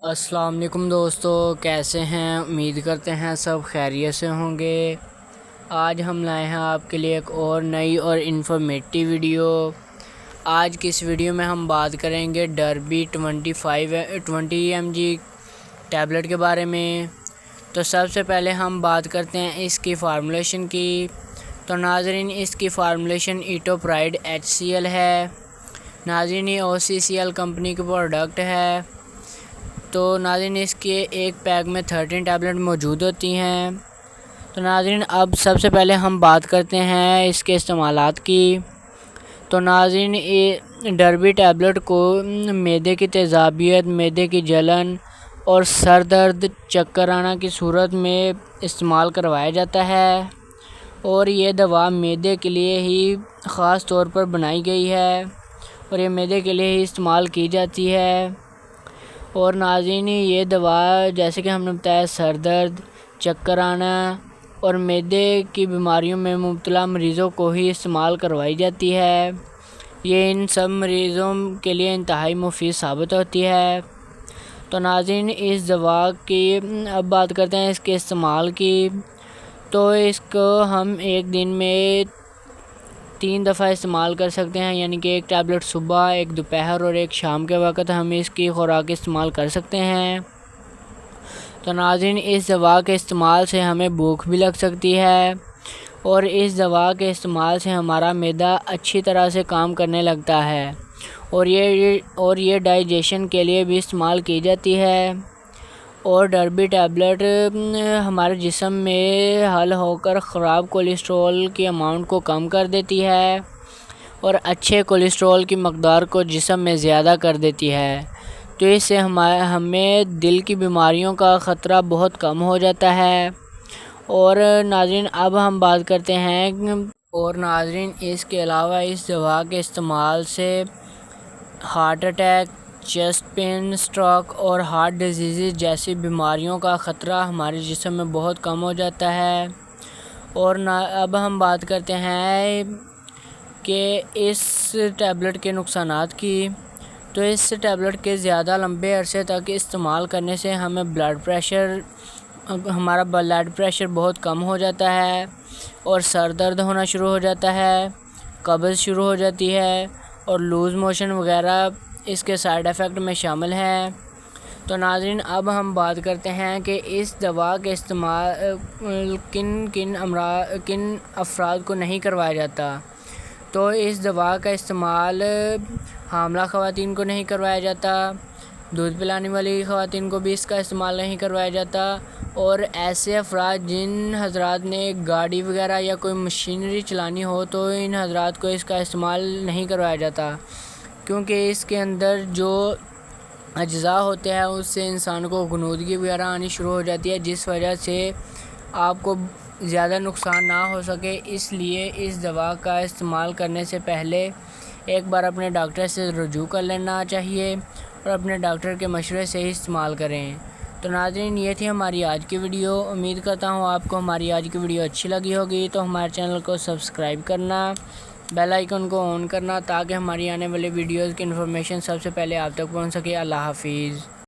السلام علیکم دوستو، کیسے ہیں؟ امید کرتے ہیں سب خیریت سے ہوں گے۔ آج ہم لائے ہیں آپ کے لیے ایک اور نئی اور انفارمیٹیو ویڈیو۔ آج کی اس ویڈیو میں ہم بات کریں گے ڈربی 20 mg ٹیبلٹ کے بارے میں۔ تو سب سے پہلے ہم بات کرتے ہیں اس کی فارمولیشن کی۔ تو ناظرین، اس کی فارمولیشن ایٹوپرائڈ HCl ہے۔ ناظرین، یہ OCCL کمپنی کی پروڈکٹ ہے۔ تو ناظرین، اس کے ایک پیک میں 13 ٹیبلٹ موجود ہوتی ہیں۔ تو ناظرین، اب سب سے پہلے ہم بات کرتے ہیں اس کے استعمالات کی۔ تو ناظرین، یہ ڈربی ٹیبلٹ کو معدے کی تیزابیت، معدے کی جلن اور سر درد، چکر آنا کی صورت میں استعمال کروایا جاتا ہے، اور یہ دوا معدے کے لیے ہی خاص طور پر بنائی گئی ہے، اور یہ معدے کے لیے ہی استعمال کی جاتی ہے۔ اور ناظرین، یہ دوا جیسے کہ ہم نے بتایا سر درد، چکر آنا اور معدے کی بیماریوں میں مبتلا مریضوں کو ہی استعمال کروائی جاتی ہے۔ یہ ان سب مریضوں کے لیے انتہائی مفید ثابت ہوتی ہے۔ تو ناظرین، اس دوا کی اب بات کرتے ہیں اس کے استعمال کی۔ تو اس کو ہم ایک دن میں 3 دفعہ استعمال کر سکتے ہیں، یعنی کہ ایک ٹیبلٹ صبح، ایک دوپہر اور ایک شام کے وقت ہم اس کی خوراک استعمال کر سکتے ہیں۔ تو ناظرین، اس دوا کے استعمال سے ہمیں بھوک بھی لگ سکتی ہے، اور اس دوا کے استعمال سے ہمارا معدہ اچھی طرح سے کام کرنے لگتا ہے، اور یہ ڈائجیشن کے لیے بھی استعمال کی جاتی ہے۔ اور ڈربی ٹیبلٹ ہمارے جسم میں حل ہو کر خراب کولیسٹرول کی اماؤنٹ کو کم کر دیتی ہے، اور اچھے کولیسٹرول کی مقدار کو جسم میں زیادہ کر دیتی ہے۔ تو اس سے ہمیں دل کی بیماریوں کا خطرہ بہت کم ہو جاتا ہے۔ اور ناظرین، اب ہم بات کرتے ہیں اس کے علاوہ اس دوا کے استعمال سے heart attack, chest pain, stroke اور ہارٹ ڈیزیز جیسی بیماریوں کا خطرہ ہمارے جسم میں بہت کم ہو جاتا ہے۔ اور اب ہم بات کرتے ہیں کہ اس ٹیبلٹ کے نقصانات کی۔ تو اس ٹیبلٹ کے زیادہ لمبے عرصے تک استعمال کرنے سے ہمارا بلڈ پریشر بہت کم ہو جاتا ہے، اور سر درد ہونا شروع ہو جاتا ہے، قبض شروع ہو جاتی ہے، اور لوز موشن وغیرہ اس کے سائیڈ ایفیکٹ میں شامل ہے۔ تو ناظرین، اب ہم بات کرتے ہیں کہ اس دوا کے استعمال کن افراد کو نہیں کروایا جاتا۔ تو اس دوا کا استعمال حاملہ خواتین کو نہیں کروایا جاتا، دودھ پلانے والی خواتین کو بھی اس کا استعمال نہیں کروایا جاتا، اور ایسے افراد جن حضرات نے گاڑی وغیرہ یا کوئی مشینری چلانی ہو تو ان حضرات کو اس کا استعمال نہیں کروایا جاتا، کیونکہ اس کے اندر جو اجزاء ہوتے ہیں اس سے انسان کو غنودگی وغیرہ آنی شروع ہو جاتی ہے، جس وجہ سے آپ کو زیادہ نقصان نہ ہو سکے۔ اس لیے اس دوا کا استعمال کرنے سے پہلے ایک بار اپنے ڈاکٹر سے رجوع کر لینا چاہیے، اور اپنے ڈاکٹر کے مشورے سے ہی استعمال کریں۔ تو ناظرین، یہ تھی ہماری آج کی ویڈیو۔ امید کرتا ہوں آپ کو ہماری آج کی ویڈیو اچھی لگی ہوگی۔ تو ہمارے چینل کو سبسکرائب کرنا، بیل آئیکن کو آن کرنا، تاکہ ہماری آنے والی ویڈیوز کی انفارمیشن سب سے پہلے آپ تک پہنچ سکے۔ اللہ حافظ۔